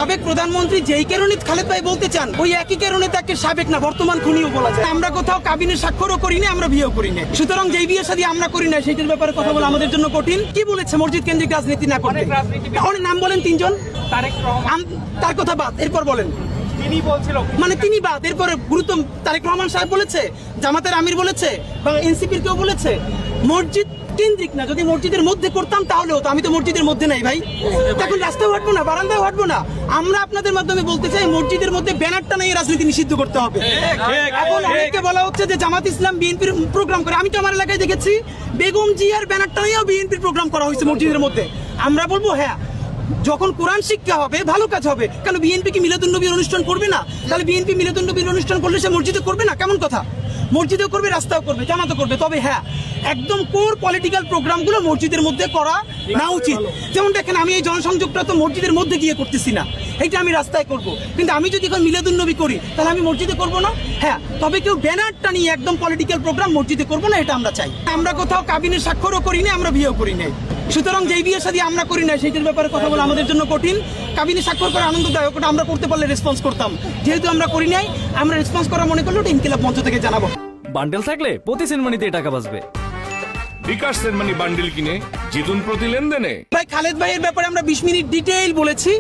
সাবেক প্রধানমন্ত্রী যেই কারণে খালেদ ভাই বলতে চান ওই একই কারণে তাকে সাবেক না বর্তমান খুনিও বলা যায়। আমরা কোথাও কাবিনের স্বাক্ষরও করি না, আমরা বিয়েও করি না। সুতরাং যেই বিয়ে শাদী আমরা করি না সেটার ব্যাপারে কথা বলা আমাদের জন্য কঠিন। কি বলেছে মসজিদ কেন্দ্রিক রাজনীতি না করতে? অনেক নাম বলেন, তিনজন। তার কথা বাদ, এরপর বলেন। মানে তিনি বাদ, এরপরে গুরুত্ব তারেক রহমান সাহেব বলেছে, জামাতের আমির বলেছে, বা এনসিপির কেউ বলেছে। মসজিদ কেন্দ্রিক না, যদি মসজিদের মধ্যে করতাম তাহলে হতো। আমি তো মসজিদের মধ্যে নাই ভাই, এখন রাস্তায় হাঁটবো না, বারান্দায় হাঁটবো না। আমরা আপনাদের মাধ্যমে বলতে চাই মসজিদের মধ্যে ব্যানারটা নিয়ে রাজনীতি নিষিদ্ধ করতে হবে। এখন অনেককে বলা হচ্ছে যে জামাত ইসলাম বিএনপির প্রোগ্রাম করে। আমি তো আমার এলাকায় দেখেছি বেগম জিয়ার ব্যানারটা নিয়েও বিএনপির প্রোগ্রাম করা হয়েছে মসজিদের মধ্যে। আমরা বলবো হ্যাঁ, যখন কোরআন শিক্ষা হবে ভালো কাজ হবে। কেন বিএনপি কি মিলাদুন্নবীর অনুষ্ঠান করবে না? তাহলে বিএনপি মিলাদুন্নবীর অনুষ্ঠান করলে সে মসজিদে করবে না? কেমন কথা? মসজিদেও করবে, রাস্তাও করবে, জামাতও করবে। তবে হ্যাঁ, একদম কোর পলিটিক্যাল প্রোগ্রামগুলো মসজিদের মধ্যে করা না উচিত। যেমন দেখেন, আমি এই জনসংযোগটা তো মসজিদের মধ্যে গিয়ে করতেছি না, এইটা আমি রাস্তায় করব। কিন্তু আমি যদি এখন মিলাদুন্নবী করি তাহলে আমি মসজিদে করব না? হ্যাঁ, তবে কেউ ব্যানারটা নিয়ে একদম পলিটিক্যাল প্রোগ্রাম মসজিদে করবো না, এটা আমরা চাই। আমরা কোথাও কাবিনের স্বাক্ষরও করি না, আমরা বিয়েও করি নাই। সুতরাং যেই বিয়ে শাদী আমরা করি না সেটার ব্যাপারে কথা বলা আমাদের জন্য কঠিন। কাবিনে স্বাক্ষর করা আনন্দদায়ক, ওটা আমরা করতে পারলে রেসপন্স করতাম। যেহেতু আমরা করি নাই, আমরা রেসপন্স করা মনে করলে ওটা ইনকিলাব মঞ্চ থেকে জানাবো। বান্ডেল থাকলে প্রতি সেনমানিতে টাকা বাঁচবে। বিকাশ সেনমানি বান্ডেল কিনে জিতুন প্রতি লেনদেনে। ভাই খালেদ ভাইয়ের ব্যাপারে আমরা 20 মিনিট ডিটেইল বলেছি।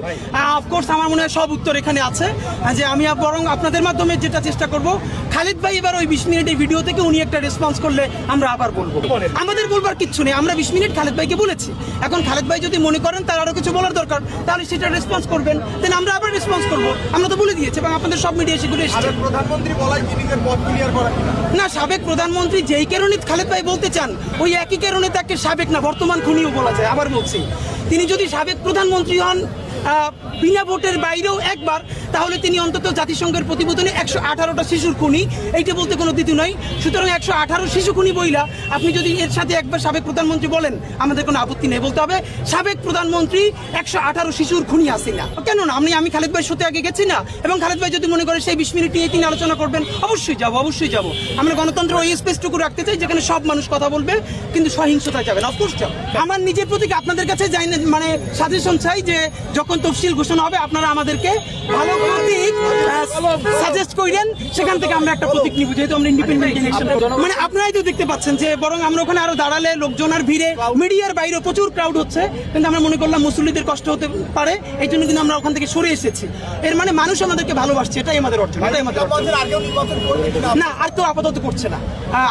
অফকোর্স আমার মনে হয় সব উত্তর এখানে আছে। যে আমি বরং আপনাদের মাধ্যমে যেটা চেষ্টা করব, খালেদ ভাই এবার ওই 20 মিনিটের ভিডিও থেকে উনি একটা রেসপন্স করলে আমরা আবার বলবো। আমাদের বলবার কিচ্ছু নেই, আমরা 20 মিনিট খালেদ ভাইকে বলেছি। এখন খালেদ ভাই যদি মনে করেন তার আরো কিছু বলার দরকার, তাহলে সেটা রেসপন্স করবেন, দেন আমরা আবার রেসপন্স করব। আমরা তো বলে দিয়েছি এবং আপনাদের সব মিডিয়া সেগুলো এসেছে। প্রধানমন্ত্রী বলাই জিনিসের পথ ক্লিয়ার করা না, সাবেক প্রধানমন্ত্রী যেই কারণে খালেদ ভাই বলতে চান ওই একই কারণে তাকে সাবেক না বর্তমান খুনিও বলা যায়। আবার বলছি, তিনি যদি সাবেক প্রধানমন্ত্রী হন বিনা ভোটের বাইরেও একবার, তাহলে তিনি অন্তত জাতিসংঘের প্রতিবেদনে 118টা শিশুর খুনি, এইটা বলতে কোনো দ্বিতীয় নাই। সুতরাং 118 শিশু খুনি বইলা আপনি যদি এর সাথে একবার সাবেক প্রধানমন্ত্রী বলেন, আমাদের কোনো আপত্তি নেই। বলতে হবে সাবেক প্রধানমন্ত্রী 118 শিশুর খুনি আসি না। কেন না? আমি খালেদ ভাইয়ের সাথে আগে গেছি না, এবং খালেদ ভাই যদি মনে করে সেই 20 মিনিট নিয়ে তিনি আলোচনা করবেন, অবশ্যই যাবো, অবশ্যই যাবো। আমরা গণতন্ত্র ওই স্পেসটুকু রাখতে চাই যেখানে সব মানুষ কথা বলবে, কিন্তু সহিংসতা যাবে না। অফকোর্স যাবো। আমার নিজের প্রতি আপনাদের কাছে যাই না, মানে সাজেশন চাই যে যখন তফসিল ঘোষণা হবে আপনারা আমাদেরকে ভালো প্রতীক সাজেস্ট করেন, সেখান থেকে আমরা একটা প্রতীক নিব। যেহেতু আমরা ইন্ডিপেন্ডেন্ট ইলেকশন, মানে আপনারাই তো দেখতে পাচ্ছেন যে বরং আমরা ওখানে আরো দাঁড়ালে লোকজনের ভিড়ে মিডিয়ার বাইরে প্রচুর ক্রাউড হচ্ছে, কিন্তু আমরা মনে করলাম মুসল্লিদের কষ্ট হতে পারে, এই জন্য কিন্তু আমরা ওখান থেকে সরে এসেছি। এর মানে মানুষ আমাদেরকে ভালোবাসছে, এটাই আমাদের অর্জন, এটাই আমাদের অর্জন। না, আর তো আপাতত করছে না।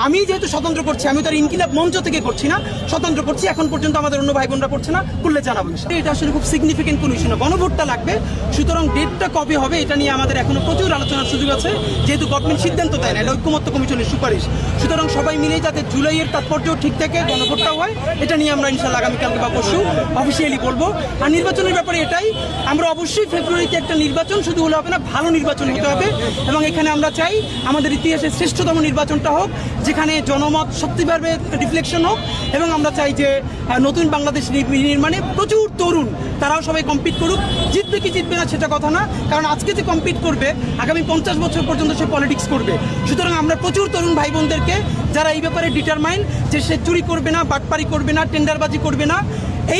আমি যেহেতু স্বতন্ত্র করছি, আমি তো আর ইনকিলাব মঞ্চ থেকে করছি না, স্বতন্ত্র করছি। এখন পর্যন্ত আমাদের অন্য ভাই বোনরা করছে না, করলে জানাবো। এটা আসলে খুব সিগনিফিকেন্ট কোনো ইস্যু না, গণভোটটা লাগবে। সুতরাং ডেটটা কবে হবে এটা নিয়ে আমাদের এখনো প্রচুর আলোচনার সুযোগ আছে, যেহেতু গভর্নমেন্ট সিদ্ধান্ত দেয় না, এটা ঐক্যমত্য কমিশনের সুপারিশ। সুতরাং সবাই মিলে যাতে জুলাইয়ের তাৎপর্য ঠিক থাকে, গণভোটটাও হয়, এটা নিয়ে আমরা ইনশাআল্লাহ আগামীকালকে বা পরশু অফিসিয়ালি বলবো। আর নির্বাচনের ব্যাপারে এটাই, আমরা অবশ্যই ফেব্রুয়ারিতে একটা নির্বাচন, শুধু হলে হবে না, ভালো নির্বাচন হতে হবে। এবং এখানে আমরা চাই আমাদের ইতিহাসের শ্রেষ্ঠতম নির্বাচনটা হোক, যেখানে জনমত সত্যিভাবে রিফ্লেকশন হোক। এবং আমরা চাই যে নতুন বাংলাদেশ নির্মাণে প্রচুর তরুণ, তারাও সবাই কম্পিট করুক। জিতবে কি জিতবে না সেটা কথা না, কারণ আজকে যে কম্পিট করবে আগামী 50 বছর পর্যন্ত সে পলিটিক্স করবে। সুতরাং আমরা প্রচুর তরুণ ভাই বোনদেরকে, যারা এই ব্যাপারে ডিটারমাইন্ড যে সে চুরি করবে না, বাটপারি করবে না, টেন্ডারবাজি করবে না,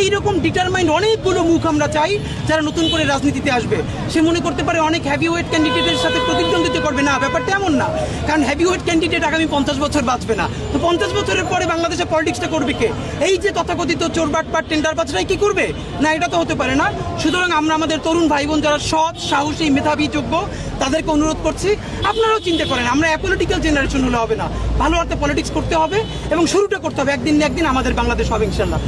এইরকম ডিটারমাইন্ড অনেকগুলো মুখ আমরা চাই যারা নতুন করে রাজনীতিতে আসবে। সে মনে করতে পারে অনেক হ্যাভিওয়েট ক্যান্ডিডেটের সাথে প্রতিদ্বন্দ্বিতা করবে, না, ব্যাপারটা এমন না। কারণ হ্যাভিওয়েট ক্যান্ডিডেট আগামী 50 বছর বাঁচবে না, তো 50 বছরের পরে বাংলাদেশে পলিটিক্সটা করবে কে? এই যে তথাকথিত চোর বাটপার টেন্ডারবাজরাই কি করবে? না, এটা তো হতে পারে না। সুতরাং আমরা আমাদের তরুণ ভাই বোন যারা সৎ, সাহসী, মেধাবী, যোগ্য, তাদেরকে অনুরোধ করছি আপনারাও চিন্তা করেন। আমরা অ্যাপলিটিক্যাল জেনারেশন হলে হবে না, ভালো অর্থে পলিটিক্স করতে হবে এবং শুরুটা করতে হবে। একদিন না একদিন আমাদের বাংলাদেশ হবে ইনশাল্লাহ।